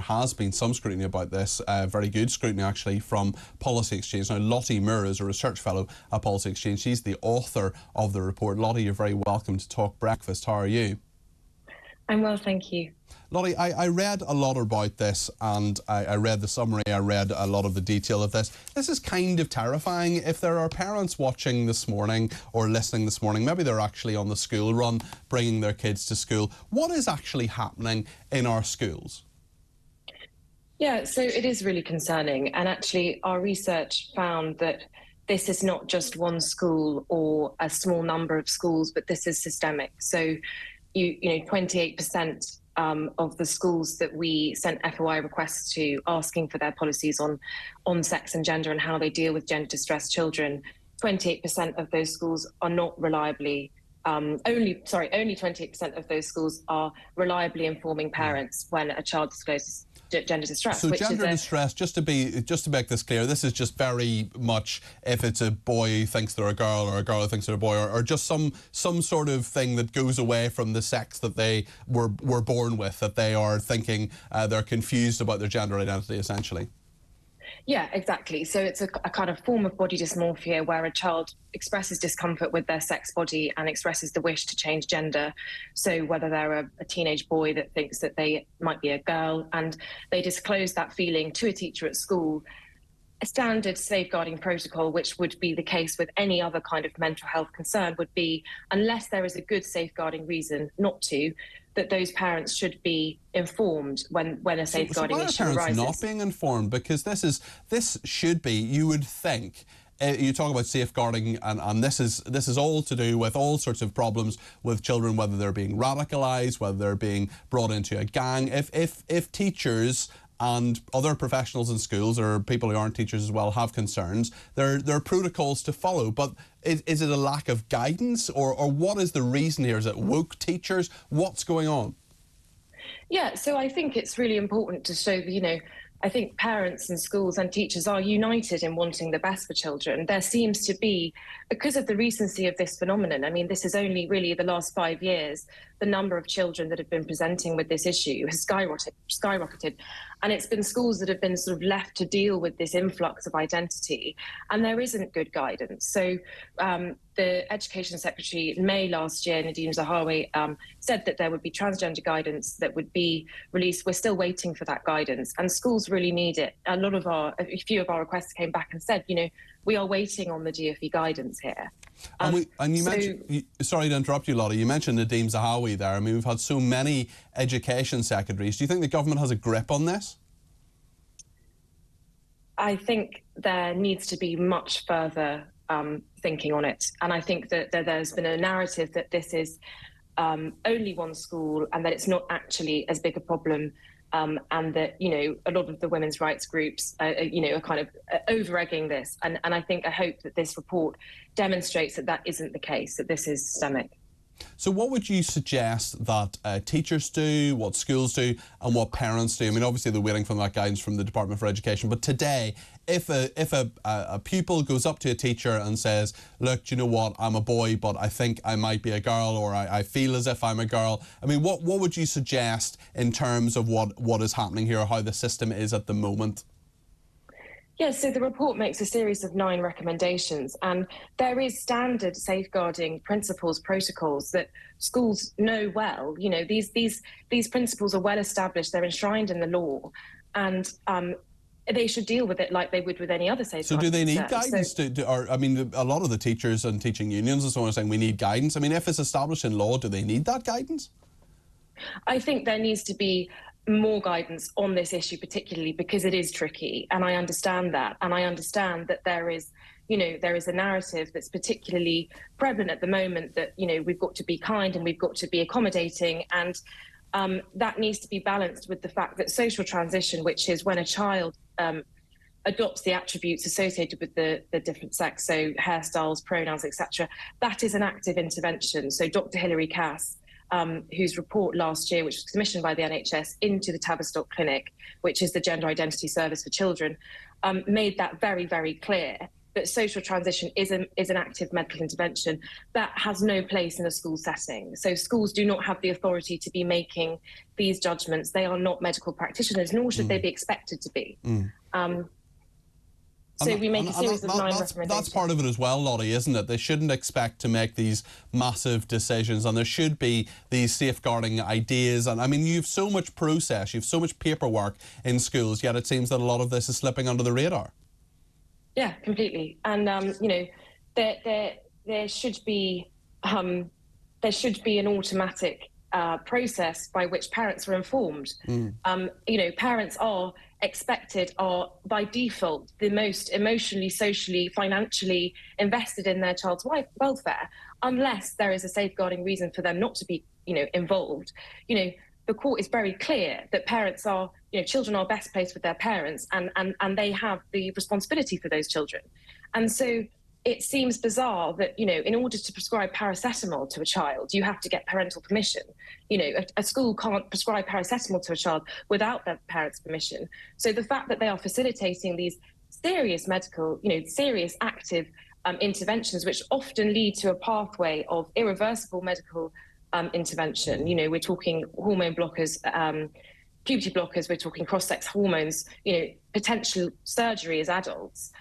has been some scrutiny about this, very good scrutiny actually, from Policy Exchange. Now, Lottie Moore is a research fellow at Policy Exchange. She's the author of the report. Lottie, you're very welcome to Talk Breakfast. How are you? I'm well, thank you. Lottie, I read a lot about this, and I read the summary, I read a lot of the detail of this. This is kind of terrifying. If there are parents watching this morning or listening this morning, maybe they're actually on the school run, bringing their kids to school, what is actually happening in our schools? Yeah, so it is really concerning. And actually, our research found that this is not just one school or a small number of schools, but this is systemic. So, you know, 28% of the schools that we sent FOI requests to asking for their policies on sex and gender and how they deal with gender-distressed children, 28% of those schools are not reliably, only 28% of those schools are reliably informing parents when a child discloses gender distress. So gender distress, just to make this clear, this is just very much if it's a boy who thinks they're a girl or a girl who thinks they're a boy, or just some sort of thing that goes away from the sex that they were born with, that they are thinking they're confused about their gender identity, essentially. Yeah, exactly. So it's a kind of form of body dysmorphia where a child expresses discomfort with their sex body and expresses the wish to change gender. So whether they're a teenage boy that thinks that they might be a girl, and they disclose that feeling to a teacher at school, a standard safeguarding protocol, which would be the case with any other kind of mental health concern, would be, unless there is a good safeguarding reason not to, that those parents should be informed when a safeguarding issue arises. So why are parents not being informed? Because this should be, you would think, you talk about safeguarding, and this is all to do with all sorts of problems with children, whether they're being radicalised, whether they're being brought into a gang. If teachers and other professionals in schools, or people who aren't teachers as well, have concerns, there are protocols to follow. But is it a lack of guidance, or what is the reason here? Is it woke teachers? What's going on? Yeah, so I think it's really important to show that, you know, I think parents and schools and teachers are united in wanting the best for children. There seems to be, because of the recency of this phenomenon, I mean, this is only really the last 5 years, the number of children that have been presenting with this issue has skyrocketed. And it's been schools that have been sort of left to deal with this influx of identity, and there isn't good guidance. So the Education Secretary in May last year, Nadine Zahawi, said that there would be transgender guidance that would be released. We're still waiting for that guidance, and schools really need it. A few of our requests came back and said, you know, we are waiting on the DfE guidance here. Mentioned, sorry to interrupt you, Lottie, you mentioned Nadine Zahawi there. I mean, we've had so many education secretaries. Do you think the government has a grip on this? I think there needs to be much further thinking on it. And I think that there's been a narrative that this is only one school and that it's not actually as big a problem, and that, you know, a lot of the women's rights groups, you know, are kind of over-egging this. And I hope that this report demonstrates that isn't the case, that this is systemic. So what would you suggest that teachers do, what schools do, and what parents do? I mean, obviously they're waiting for that guidance from the Department for Education, but today, if a pupil goes up to a teacher and says, look, do you know what, I'm a boy, but I think I might be a girl, or I feel as if I'm a girl, I mean, what would you suggest in terms of what is happening here, or how the system is at the moment? Yes, so the report makes a series of 9 recommendations, and there is standard safeguarding principles, protocols that schools know well. You know, these principles are well established, they're enshrined in the law, and they should deal with it like they would with any other safeguarding. So do they need guidance? I mean, a lot of the teachers and teaching unions and so on are saying we need guidance. I mean, if it's established in law, do they need that guidance? I think there needs to be more guidance on this issue, particularly because it is tricky, and I understand that. And I understand that there is a narrative that's particularly prevalent at the moment that, you know, we've got to be kind and we've got to be accommodating, and that needs to be balanced with the fact that social transition, which is when a child adopts the attributes associated with the different sex, so hairstyles, pronouns, etc., that is an active intervention. So Dr. Hilary Cass, whose report last year, which was commissioned by the NHS into the Tavistock Clinic, which is the gender identity service for children, made that very, very clear, but social transition is an active medical intervention that has no place in a school setting. So schools do not have the authority to be making these judgments. They are not medical practitioners, nor should they be expected to be. So we make a series of 9 recommendations. That's part of it as well, Lottie, isn't it? They shouldn't expect to make these massive decisions, and there should be these safeguarding ideas. And I mean, you've so much process, you've so much paperwork in schools, yet it seems that a lot of this is slipping under the radar. Yeah, completely. And you know, there should be an automatic process by which parents are informed. You know, parents are by default the most emotionally, socially, financially invested in their child's welfare, unless there is a safeguarding reason for them not to be, you know, involved. You know, the court is very clear that parents are, you know, children are best placed with their parents, and they have the responsibility for those children. And so it seems bizarre that, you know, in order to prescribe paracetamol to a child, you have to get parental permission. You know, a school can't prescribe paracetamol to a child without their parents' permission. So the fact that they are facilitating these serious medical, you know, serious active interventions, which often lead to a pathway of irreversible medical intervention. You know, we're talking hormone blockers, puberty blockers, we're talking cross-sex hormones, you know, potential surgery as adults.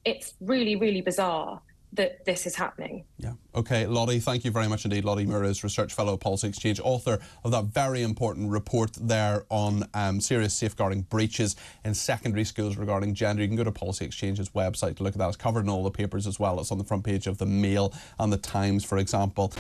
It's really, really bizarre that this is happening. Yeah. OK, Lottie, thank you very much indeed. Lottie Moore is Research Fellow at Policy Exchange, author of that very important report there on serious safeguarding breaches in secondary schools regarding gender. You can go to Policy Exchange's website to look at that. It's covered in all the papers as well. It's on the front page of the Mail and the Times, for example.